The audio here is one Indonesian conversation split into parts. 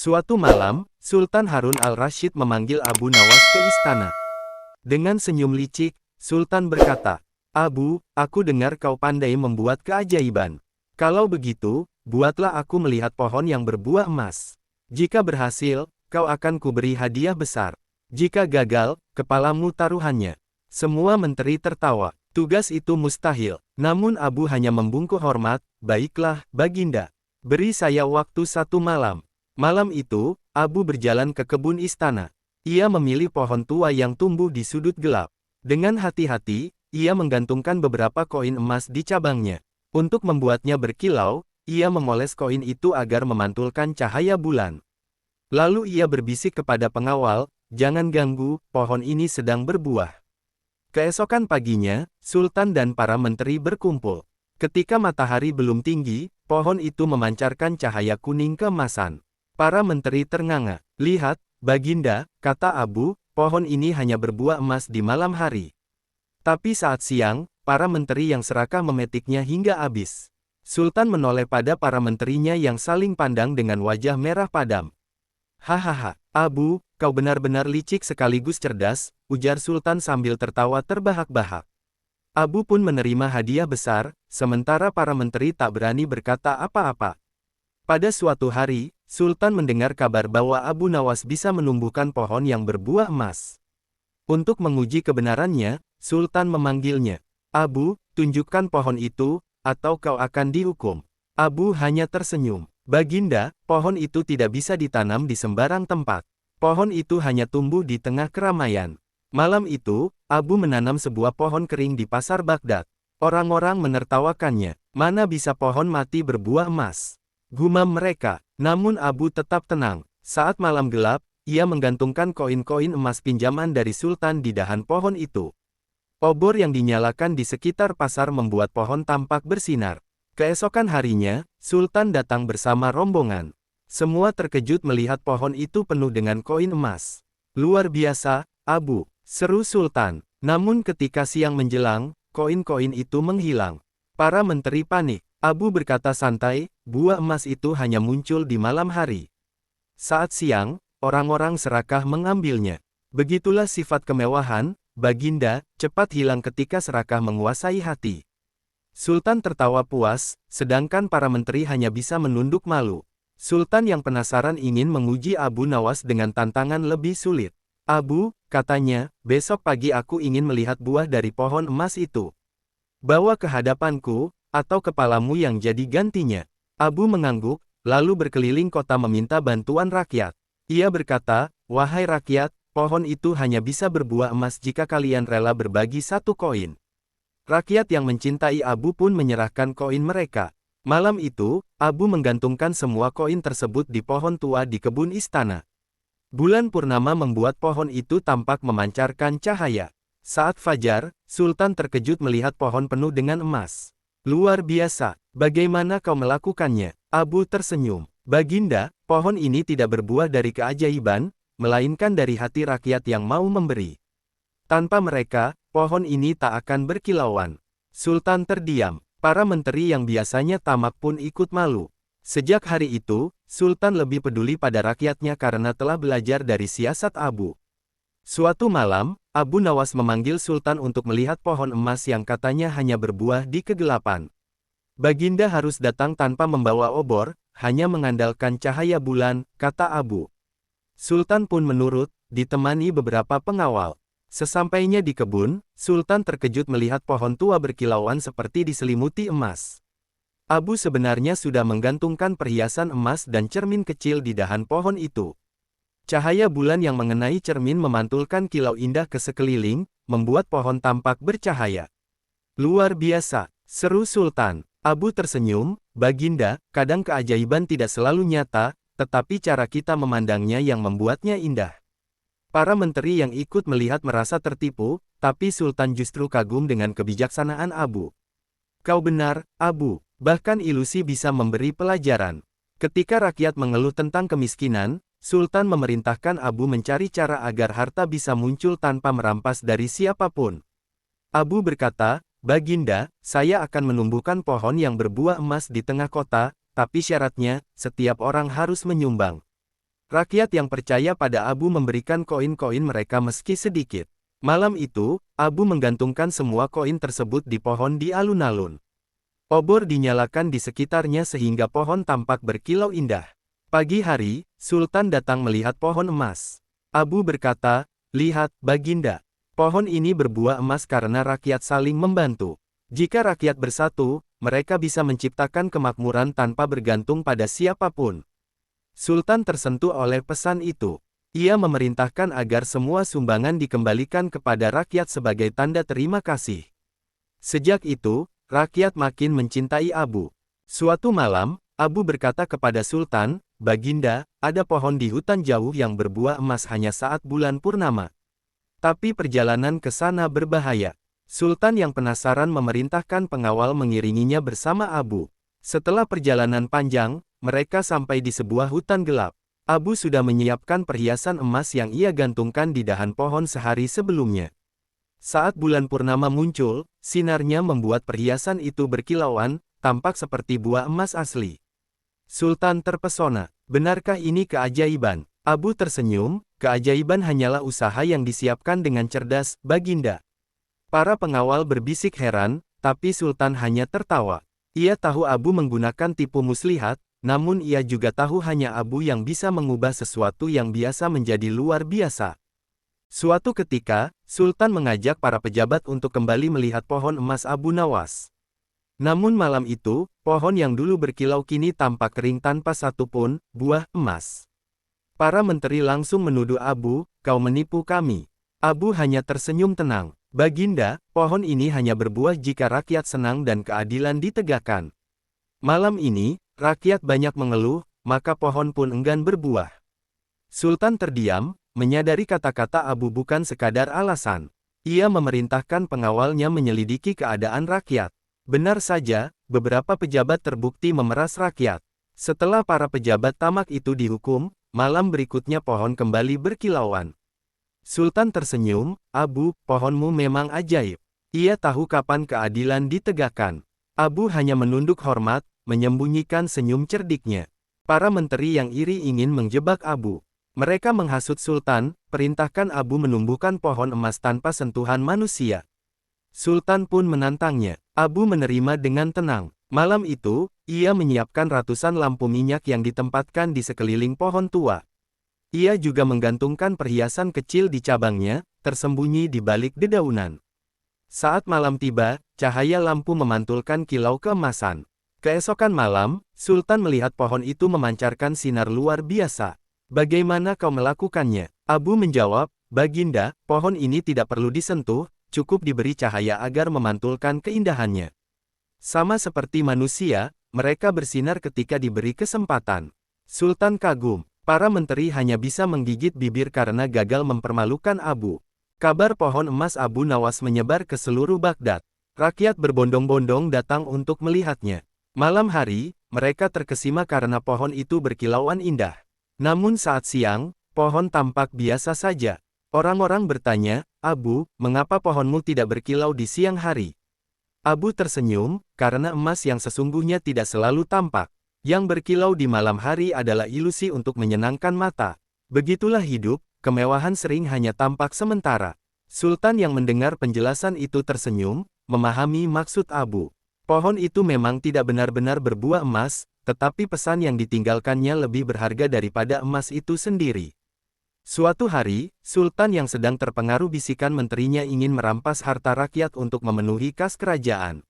Suatu malam, Sultan Harun al-Rasyid memanggil Abu Nawas ke istana. Dengan senyum licik, Sultan berkata, "Abu, aku dengar kau pandai membuat keajaiban. Kalau begitu, buatlah aku melihat pohon yang berbuah emas. Jika berhasil, kau akan kuberi hadiah besar. Jika gagal, kepalamu taruhannya." Semua menteri tertawa. Tugas itu mustahil. Namun Abu hanya membungkuk hormat, "Baiklah, Baginda. Beri saya waktu 1 malam." Malam itu, Abu berjalan ke kebun istana. Ia memilih pohon tua yang tumbuh di sudut gelap. Dengan hati-hati, ia menggantungkan beberapa koin emas di cabangnya. Untuk membuatnya berkilau, ia memoles koin itu agar memantulkan cahaya bulan. Lalu ia berbisik kepada pengawal, "Jangan ganggu, pohon ini sedang berbuah." Keesokan paginya, Sultan dan para menteri berkumpul. Ketika matahari belum tinggi, pohon itu memancarkan cahaya kuning keemasan. Para menteri ternganga. "Lihat, Baginda," kata Abu, "pohon ini hanya berbuah emas di malam hari." Tapi saat siang, para menteri yang serakah memetiknya hingga habis. Sultan menoleh pada para menterinya yang saling pandang dengan wajah merah padam. "Hahaha, Abu, kau benar-benar licik sekaligus cerdas," ujar Sultan sambil tertawa terbahak-bahak. Abu pun menerima hadiah besar, sementara para menteri tak berani berkata apa-apa. Pada suatu hari, Sultan mendengar kabar bahwa Abu Nawas bisa menumbuhkan pohon yang berbuah emas. Untuk menguji kebenarannya, Sultan memanggilnya. "Abu, tunjukkan pohon itu, atau kau akan dihukum." Abu hanya tersenyum. "Baginda, pohon itu tidak bisa ditanam di sembarang tempat. Pohon itu hanya tumbuh di tengah keramaian." Malam itu, Abu menanam sebuah pohon kering di pasar Baghdad. Orang-orang menertawakannya. "Mana bisa pohon mati berbuah emas?" gumam mereka. Namun Abu tetap tenang. Saat malam gelap, ia menggantungkan koin-koin emas pinjaman dari Sultan di dahan pohon itu. Obor yang dinyalakan di sekitar pasar membuat pohon tampak bersinar. Keesokan harinya, Sultan datang bersama rombongan. Semua terkejut melihat pohon itu penuh dengan koin emas. "Luar biasa, Abu," seru Sultan. Namun ketika siang menjelang, koin-koin itu menghilang. Para menteri panik. Abu berkata santai, "Buah emas itu hanya muncul di malam hari." Saat siang, orang-orang serakah mengambilnya. "Begitulah sifat kemewahan, Baginda, cepat hilang ketika serakah menguasai hati." Sultan tertawa puas, sedangkan para menteri hanya bisa menunduk malu. Sultan yang penasaran ingin menguji Abu Nawas dengan tantangan lebih sulit. "Abu," katanya, "besok pagi aku ingin melihat buah dari pohon emas itu. Bawa ke hadapanku, atau kepalamu yang jadi gantinya." Abu mengangguk, lalu berkeliling kota meminta bantuan rakyat. Ia berkata, "Wahai rakyat, pohon itu hanya bisa berbuah emas jika kalian rela berbagi 1 koin." Rakyat yang mencintai Abu pun menyerahkan koin mereka. Malam itu, Abu menggantungkan semua koin tersebut di pohon tua di kebun istana. Bulan purnama membuat pohon itu tampak memancarkan cahaya. Saat fajar, Sultan terkejut melihat pohon penuh dengan emas. "Luar biasa, bagaimana kau melakukannya?" Abu tersenyum. "Baginda, pohon ini tidak berbuah dari keajaiban, melainkan dari hati rakyat yang mau memberi. Tanpa mereka, pohon ini tak akan berkilauan." Sultan terdiam. Para menteri yang biasanya tamak pun ikut malu. Sejak hari itu, Sultan lebih peduli pada rakyatnya karena telah belajar dari siasat Abu. Suatu malam, Abu Nawas memanggil Sultan untuk melihat pohon emas yang katanya hanya berbuah di kegelapan. "Baginda harus datang tanpa membawa obor, hanya mengandalkan cahaya bulan," kata Abu. Sultan pun menurut, ditemani beberapa pengawal. Sesampainya di kebun, Sultan terkejut melihat pohon tua berkilauan seperti diselimuti emas. Abu sebenarnya sudah menggantungkan perhiasan emas dan cermin kecil di dahan pohon itu. Cahaya bulan yang mengenai cermin memantulkan kilau indah ke sekeliling, membuat pohon tampak bercahaya. "Luar biasa," seru Sultan. Abu tersenyum, "Baginda, kadang keajaiban tidak selalu nyata, tetapi cara kita memandangnya yang membuatnya indah." Para menteri yang ikut melihat merasa tertipu, tapi Sultan justru kagum dengan kebijaksanaan Abu. "Kau benar, Abu. Bahkan ilusi bisa memberi pelajaran." Ketika rakyat mengeluh tentang kemiskinan, Sultan memerintahkan Abu mencari cara agar harta bisa muncul tanpa merampas dari siapapun. Abu berkata, "Baginda, saya akan menumbuhkan pohon yang berbuah emas di tengah kota, tapi syaratnya, setiap orang harus menyumbang." Rakyat yang percaya pada Abu memberikan koin-koin mereka meski sedikit. Malam itu, Abu menggantungkan semua koin tersebut di pohon di alun-alun. Obor dinyalakan di sekitarnya sehingga pohon tampak berkilau indah. Pagi hari, Sultan datang melihat pohon emas. Abu berkata, "Lihat, Baginda. Pohon ini berbuah emas karena rakyat saling membantu. Jika rakyat bersatu, mereka bisa menciptakan kemakmuran tanpa bergantung pada siapapun." Sultan tersentuh oleh pesan itu. Ia memerintahkan agar semua sumbangan dikembalikan kepada rakyat sebagai tanda terima kasih. Sejak itu, rakyat makin mencintai Abu. Suatu malam, Abu berkata kepada Sultan, "Baginda, ada pohon di hutan jauh yang berbuah emas hanya saat bulan purnama. Tapi perjalanan ke sana berbahaya." Sultan yang penasaran memerintahkan pengawal mengiringinya bersama Abu. Setelah perjalanan panjang, mereka sampai di sebuah hutan gelap. Abu sudah menyiapkan perhiasan emas yang ia gantungkan di dahan pohon sehari sebelumnya. Saat bulan purnama muncul, sinarnya membuat perhiasan itu berkilauan, tampak seperti buah emas asli. Sultan terpesona. "Benarkah ini keajaiban?" Abu tersenyum, "Keajaiban hanyalah usaha yang disiapkan dengan cerdas, Baginda." Para pengawal berbisik heran, tapi Sultan hanya tertawa. Ia tahu Abu menggunakan tipu muslihat, namun ia juga tahu hanya Abu yang bisa mengubah sesuatu yang biasa menjadi luar biasa. Suatu ketika, Sultan mengajak para pejabat untuk kembali melihat pohon emas Abu Nawas. Namun malam itu, pohon yang dulu berkilau kini tampak kering tanpa satupun buah emas. Para menteri langsung menuduh Abu, "Kau menipu kami." Abu hanya tersenyum tenang. "Baginda, pohon ini hanya berbuah jika rakyat senang dan keadilan ditegakkan. Malam ini, rakyat banyak mengeluh, maka pohon pun enggan berbuah." Sultan terdiam, menyadari kata-kata Abu bukan sekadar alasan. Ia memerintahkan pengawalnya menyelidiki keadaan rakyat. Benar saja, beberapa pejabat terbukti memeras rakyat. Setelah para pejabat tamak itu dihukum, malam berikutnya pohon kembali berkilauan. Sultan tersenyum, "Abu, pohonmu memang ajaib." Ia tahu kapan keadilan ditegakkan. Abu hanya menunduk hormat, menyembunyikan senyum cerdiknya. Para menteri yang iri ingin menjebak Abu. Mereka menghasut Sultan, perintahkan Abu menumbuhkan pohon emas tanpa sentuhan manusia. Sultan pun menantangnya. Abu menerima dengan tenang. Malam itu, ia menyiapkan ratusan lampu minyak yang ditempatkan di sekeliling pohon tua. Ia juga menggantungkan perhiasan kecil di cabangnya, tersembunyi di balik dedaunan. Saat malam tiba, cahaya lampu memantulkan kilau keemasan. Keesokan malam, Sultan melihat pohon itu memancarkan sinar luar biasa. "Bagaimana kau melakukannya?" Abu menjawab, "Baginda, pohon ini tidak perlu disentuh, cukup diberi cahaya agar memantulkan keindahannya. Sama seperti manusia, mereka bersinar ketika diberi kesempatan." Sultan kagum. Para menteri hanya bisa menggigit bibir karena gagal mempermalukan Abu. Kabar pohon emas Abu Nawas menyebar ke seluruh Baghdad. Rakyat berbondong-bondong datang untuk melihatnya. Malam hari, mereka terkesima karena pohon itu berkilauan indah. Namun saat siang, pohon tampak biasa saja. Orang-orang bertanya, "Abu, mengapa pohonmu tidak berkilau di siang hari?" Abu tersenyum, "Karena emas yang sesungguhnya tidak selalu tampak. Yang berkilau di malam hari adalah ilusi untuk menyenangkan mata. Begitulah hidup, kemewahan sering hanya tampak sementara." Sultan yang mendengar penjelasan itu tersenyum, memahami maksud Abu. Pohon itu memang tidak benar-benar berbuah emas, tetapi pesan yang ditinggalkannya lebih berharga daripada emas itu sendiri. Suatu hari, Sultan yang sedang terpengaruh bisikan menterinya ingin merampas harta rakyat untuk memenuhi kas kerajaan.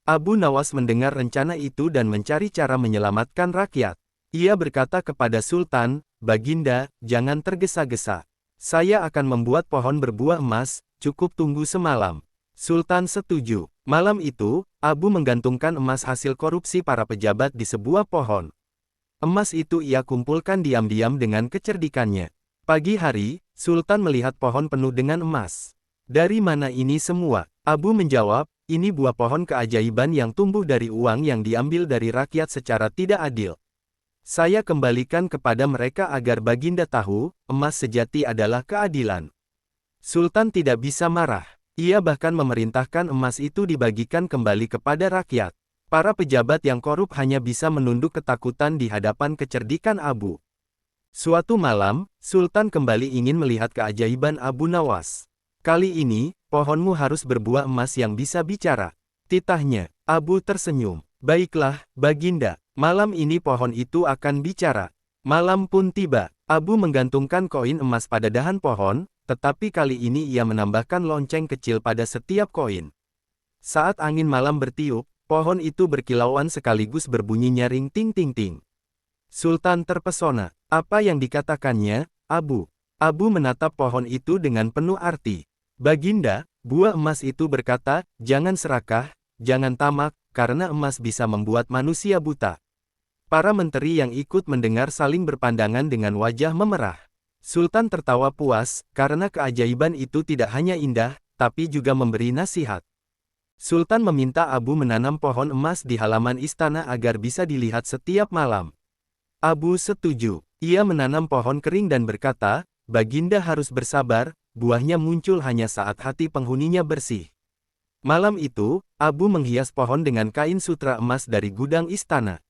Abu Nawas mendengar rencana itu dan mencari cara menyelamatkan rakyat. Ia berkata kepada Sultan, "Baginda, jangan tergesa-gesa. Saya akan membuat pohon berbuah emas, cukup tunggu semalam." Sultan setuju. Malam itu, Abu menggantungkan emas hasil korupsi para pejabat di sebuah pohon. Emas itu ia kumpulkan diam-diam dengan kecerdikannya. Pagi hari, Sultan melihat pohon penuh dengan emas. "Dari mana ini semua?" Abu menjawab, "Ini buah pohon keajaiban yang tumbuh dari uang yang diambil dari rakyat secara tidak adil. Saya kembalikan kepada mereka agar Baginda tahu, emas sejati adalah keadilan." Sultan tidak bisa marah. Ia bahkan memerintahkan emas itu dibagikan kembali kepada rakyat. Para pejabat yang korup hanya bisa menunduk ketakutan di hadapan kecerdikan Abu. Suatu malam, Sultan kembali ingin melihat keajaiban Abu Nawas. Kali ini, pohonmu harus berbuah emas yang bisa bicara. Titahnya, Abu tersenyum. Baiklah, Baginda, malam ini pohon itu akan bicara. Malam pun tiba. Abu menggantungkan koin emas pada dahan pohon, tetapi kali ini ia menambahkan lonceng kecil pada setiap koin. Saat angin malam bertiup, pohon itu berkilauan sekaligus berbunyi nyaring ting ting ting. Sultan terpesona. Apa yang dikatakannya, Abu? Abu menatap pohon itu dengan penuh arti. Baginda, buah emas itu berkata, jangan serakah, jangan tamak, karena emas bisa membuat manusia buta. Para menteri yang ikut mendengar saling berpandangan dengan wajah memerah. Sultan tertawa puas, karena keajaiban itu tidak hanya indah, tapi juga memberi nasihat. Sultan meminta Abu menanam pohon emas di halaman istana agar bisa dilihat setiap malam. Abu setuju. Ia menanam pohon kering dan berkata, Baginda harus bersabar, buahnya muncul hanya saat hati penghuninya bersih. Malam itu, Abu menghias pohon dengan kain sutra emas dari gudang istana.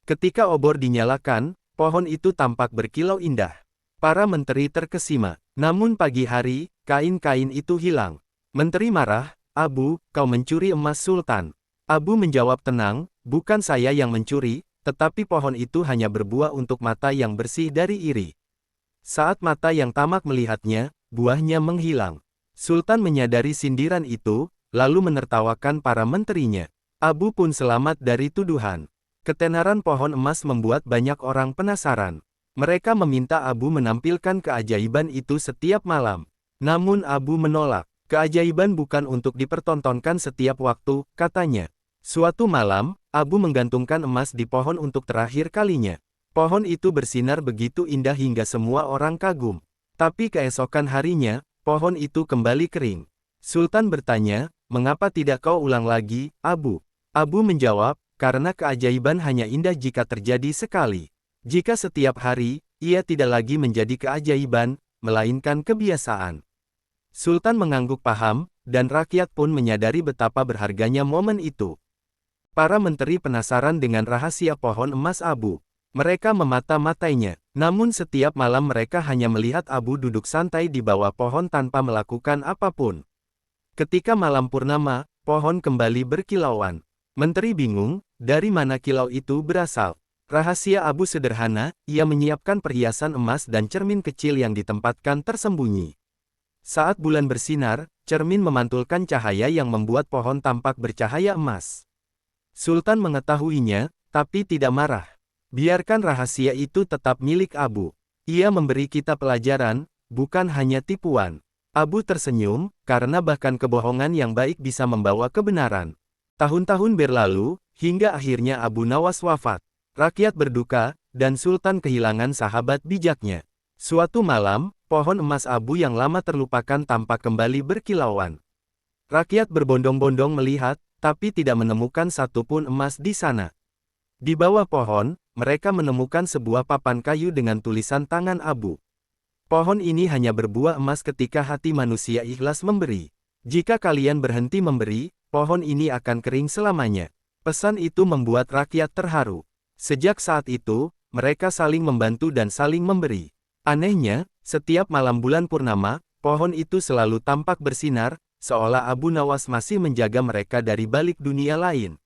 Ketika obor dinyalakan, pohon itu tampak berkilau indah. Para menteri terkesima. Namun pagi hari, kain-kain itu hilang. Menteri marah, Abu, kau mencuri emas Sultan. Abu menjawab tenang, bukan saya yang mencuri, tetapi pohon itu hanya berbuah untuk mata yang bersih dari iri. Saat mata yang tamak melihatnya, buahnya menghilang. Sultan menyadari sindiran itu, lalu menertawakan para menterinya. Abu pun selamat dari tuduhan. Ketenaran pohon emas membuat banyak orang penasaran. Mereka meminta Abu menampilkan keajaiban itu setiap malam. Namun Abu menolak. Keajaiban bukan untuk dipertontonkan setiap waktu, katanya. Suatu malam, Abu menggantungkan emas di pohon untuk terakhir kalinya. Pohon itu bersinar begitu indah hingga semua orang kagum. Tapi keesokan harinya, pohon itu kembali kering. Sultan bertanya, mengapa tidak kau ulang lagi, Abu? Abu menjawab, karena keajaiban hanya indah jika terjadi sekali. Jika setiap hari, ia tidak lagi menjadi keajaiban, melainkan kebiasaan. Sultan mengangguk paham, dan rakyat pun menyadari betapa berharganya momen itu. Para menteri penasaran dengan rahasia pohon emas Abu. Mereka memata-matainya, namun setiap malam mereka hanya melihat Abu duduk santai di bawah pohon tanpa melakukan apapun. Ketika malam purnama, pohon kembali berkilauan. Menteri bingung, dari mana kilau itu berasal? Rahasia Abu sederhana, ia menyiapkan perhiasan emas dan cermin kecil yang ditempatkan tersembunyi. Saat bulan bersinar, cermin memantulkan cahaya yang membuat pohon tampak bercahaya emas. Sultan mengetahuinya, tapi tidak marah. Biarkan rahasia itu tetap milik Abu. Ia memberi kita pelajaran, bukan hanya tipuan. Abu tersenyum, karena bahkan kebohongan yang baik bisa membawa kebenaran. Tahun-tahun berlalu, hingga akhirnya Abu Nawas wafat. Rakyat berduka, dan Sultan kehilangan sahabat bijaknya. Suatu malam, pohon emas Abu yang lama terlupakan tampak kembali berkilauan. Rakyat berbondong-bondong melihat, tapi tidak menemukan satupun emas di sana. Di bawah pohon, mereka menemukan sebuah papan kayu dengan tulisan tangan Abu. Pohon ini hanya berbuah emas ketika hati manusia ikhlas memberi. Jika kalian berhenti memberi, pohon ini akan kering selamanya. Pesan itu membuat rakyat terharu. Sejak saat itu, mereka saling membantu dan saling memberi. Anehnya, setiap malam bulan purnama, pohon itu selalu tampak bersinar, seolah Abu Nawas masih menjaga mereka dari balik dunia lain.